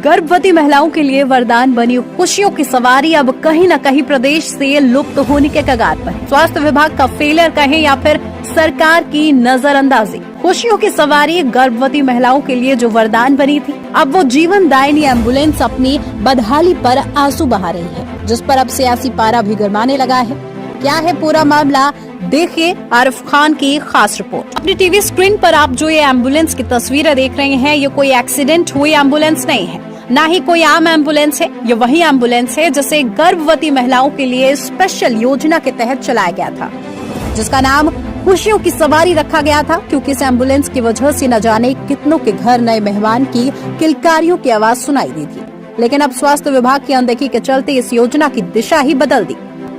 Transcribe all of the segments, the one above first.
गर्भवती महिलाओं के लिए वरदान बनी खुशियों की सवारी अब कहीं न कहीं प्रदेश से लुप्त होने के कगार पर है। स्वास्थ्य विभाग का फेलियर कहें या फिर सरकार की नजरअंदाजी। खुशियों की सवारी गर्भवती महिलाओं के लिए जो वरदान बनी थी, अब वो जीवन दायिनी एम्बुलेंस अपनी बदहाली पर आंसू बहा रही है, जिस पर अब सियासी पारा भी गरमाने लगा है। क्या है पूरा मामला, देखिए आरिफ खान की खास रिपोर्ट। अपनी टीवी स्क्रीन पर आप जो ये एम्बुलेंस की तस्वीरें देख रहे हैं, ये कोई एक्सीडेंट हुई एम्बुलेंस नहीं है, ना ही कोई आम एम्बुलेंस है। ये वही एम्बुलेंस है जिसे गर्भवती महिलाओं के लिए स्पेशल योजना के तहत चलाया गया था, जिसका नाम खुशियों की सवारी रखा गया था, क्योंकि इस एम्बुलेंस की वजह से न जाने कितनों के घर नए मेहमान की किलकारियों की आवाज सुनाई दी थी। लेकिन अब स्वास्थ्य विभाग की अनदेखी के चलते इस योजना की दिशा ही बदल दी।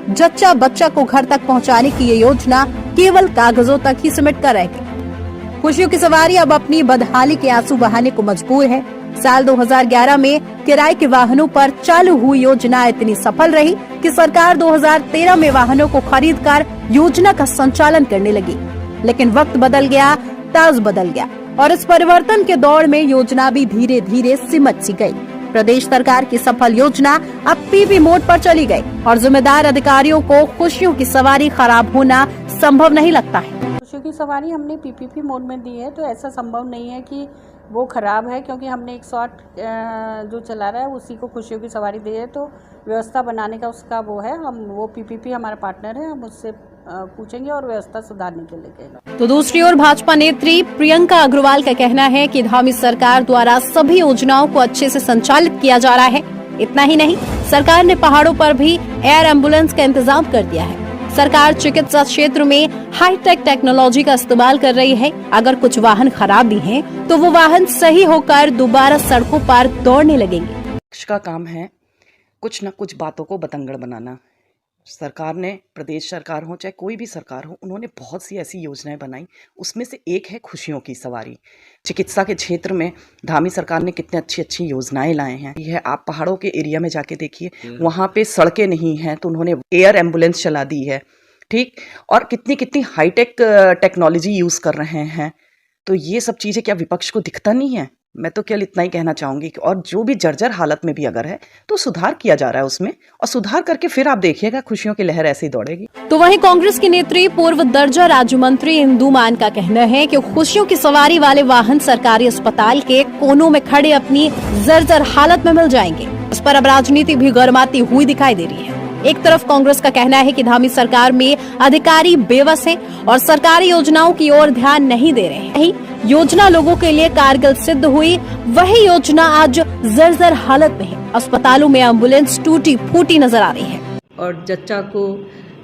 जच्चा बच्चा को घर तक पहुंचाने की ये योजना केवल कागजों तक ही सिमट कर रह गई। खुशियों की सवारी अब अपनी बदहाली के आंसू बहाने को मजबूर है। साल 2011 में किराए के वाहनों पर चालू हुई योजना इतनी सफल रही कि सरकार 2013 में वाहनों को खरीदकर योजना का संचालन करने लगी। लेकिन वक्त बदल गया, ताज बदल गया और इस परिवर्तन के दौर में योजना भी धीरे धीरे सिमट सी गई। प्रदेश सरकार की सफल योजना अब पीपी मोड पर चली गई और जिम्मेदार अधिकारियों को खुशियों की सवारी खराब होना संभव नहीं लगता है। खुशियों की सवारी हमने पीपीपी मोड में दी है, तो ऐसा संभव नहीं है कि वो खराब है, क्योंकि हमने 108 जो चला रहा है उसी को खुशियों की सवारी दी है। तो व्यवस्था बनाने का उसका वो है, हम वो पीपीपी हमारा पार्टनर है, हम उससे पूछेंगे और व्यवस्था सुधारने के लिए कहेंगे। तो दूसरी ओर भाजपा नेत्री प्रियंका अग्रवाल का कहना है कि धामी सरकार द्वारा सभी योजनाओं को अच्छे से संचालित किया जा रहा है। इतना ही नहीं, सरकार ने पहाड़ों पर भी एयर एम्बुलेंस का इंतजाम कर दिया है। सरकार चिकित्सा क्षेत्र में हाईटेक टेक्नोलॉजी का इस्तेमाल कर रही है। अगर कुछ वाहन खराब भी हैं, तो वो वाहन सही होकर दोबारा सड़कों पर दौड़ने लगेंगे। का काम है कुछ न कुछ बातों को बतंगड़ बनाना। सरकार ने, प्रदेश सरकार हो चाहे कोई भी सरकार हो, उन्होंने बहुत सी ऐसी योजनाएं बनाई, उसमें से एक है खुशियों की सवारी। चिकित्सा के क्षेत्र में धामी सरकार ने कितने अच्छी अच्छी योजनाएं लाए हैं। यह आप पहाड़ों के एरिया में जाके देखिए, वहाँ पे सड़कें नहीं हैं तो उन्होंने एयर एम्बुलेंस चला दी है, ठीक, और कितनी कितनी हाईटेक टेक्नोलॉजी यूज़ कर रहे हैं। तो ये सब चीज़ें क्या विपक्ष को दिखता नहीं है? मैं तो केवल इतना ही कहना चाहूंगी कि और जो भी जर्जर हालत में भी अगर है तो सुधार किया जा रहा है उसमें, और सुधार करके फिर आप देखिएगा खुशियों की लहर ऐसे ही दौड़ेगी। तो वहीं कांग्रेस की नेत्री पूर्व दर्जा राज्य मंत्री इंदु मान का कहना है कि खुशियों की सवारी वाले वाहन सरकारी अस्पताल के कोनों में खड़े अपनी जर्जर हालत में मिल जाएंगे। इस पर अब राजनीति भी गरमाती हुई दिखाई दे रही है। एक तरफ कांग्रेस का कहना है कि धामी सरकार में अधिकारी बेबस हैं और सरकारी योजनाओं की ओर ध्यान नहीं दे रहे हैं। योजना लोगों के लिए कारगर सिद्ध हुई, वही योजना आज जर्जर हालत में है। अस्पतालों में एम्बुलेंस टूटी फूटी नजर आ रही है। और जच्चा को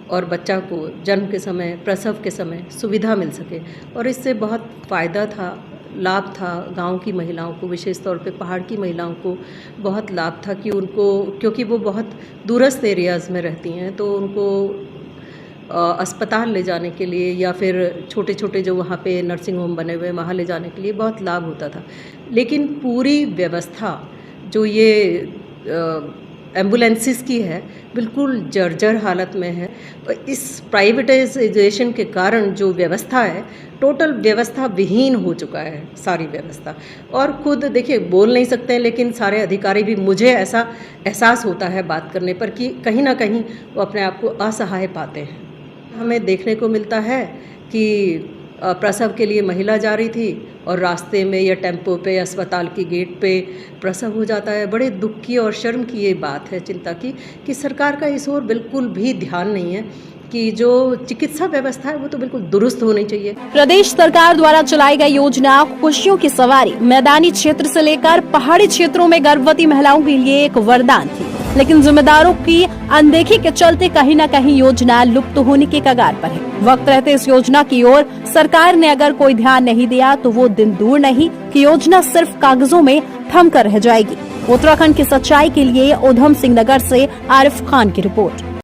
और बच्चा को जन्म के समय, प्रसव के समय सुविधा मिल सके, और इससे बहुत फायदा था, लाभ था गांव की महिलाओं को, विशेष तौर पे पहाड़ की महिलाओं को बहुत लाभ था कि उनको, क्योंकि वो बहुत दूरस्थ एरियाज़ में रहती हैं, तो उनको अस्पताल ले जाने के लिए या फिर छोटे छोटे जो वहाँ पे नर्सिंग होम बने हुए वहाँ ले जाने के लिए बहुत लाभ होता था। लेकिन पूरी व्यवस्था जो ये एम्बुलेंसेस की है बिल्कुल जर्जर हालत में है। इस प्राइवेटाइजेशन के कारण जो व्यवस्था है, टोटल व्यवस्था विहीन हो चुका है सारी व्यवस्था। और खुद देखिए, बोल नहीं सकते हैं, लेकिन सारे अधिकारी भी, मुझे ऐसा एहसास होता है बात करने पर कि कहीं ना कहीं वो अपने आप को असहाय पाते हैं। हमें देखने को मिलता है कि प्रसव के लिए महिला जा रही थी और रास्ते में या टेम्पो पे या अस्पताल की गेट पे प्रसव हो जाता है। बड़े दुख की और शर्म की ये बात है, चिंता की, कि सरकार का इस ओर बिल्कुल भी ध्यान नहीं है कि जो चिकित्सा व्यवस्था है वो तो बिल्कुल दुरुस्त होनी चाहिए। प्रदेश सरकार द्वारा चलाई गई योजना खुशियों की सवारी मैदानी क्षेत्र से लेकर पहाड़ी क्षेत्रों में गर्भवती महिलाओं के लिए एक वरदान थी, लेकिन जिम्मेदारों की अनदेखी के चलते कहीं न कहीं योजना लुप्त होने के कगार पर है। वक्त रहते इस योजना की ओर सरकार ने अगर कोई ध्यान नहीं दिया तो वो दिन दूर नहीं कि योजना सिर्फ कागजों में थम कर रह जाएगी। उत्तराखंड की सच्चाई के लिए उधम सिंह नगर से आरिफ खान की रिपोर्ट।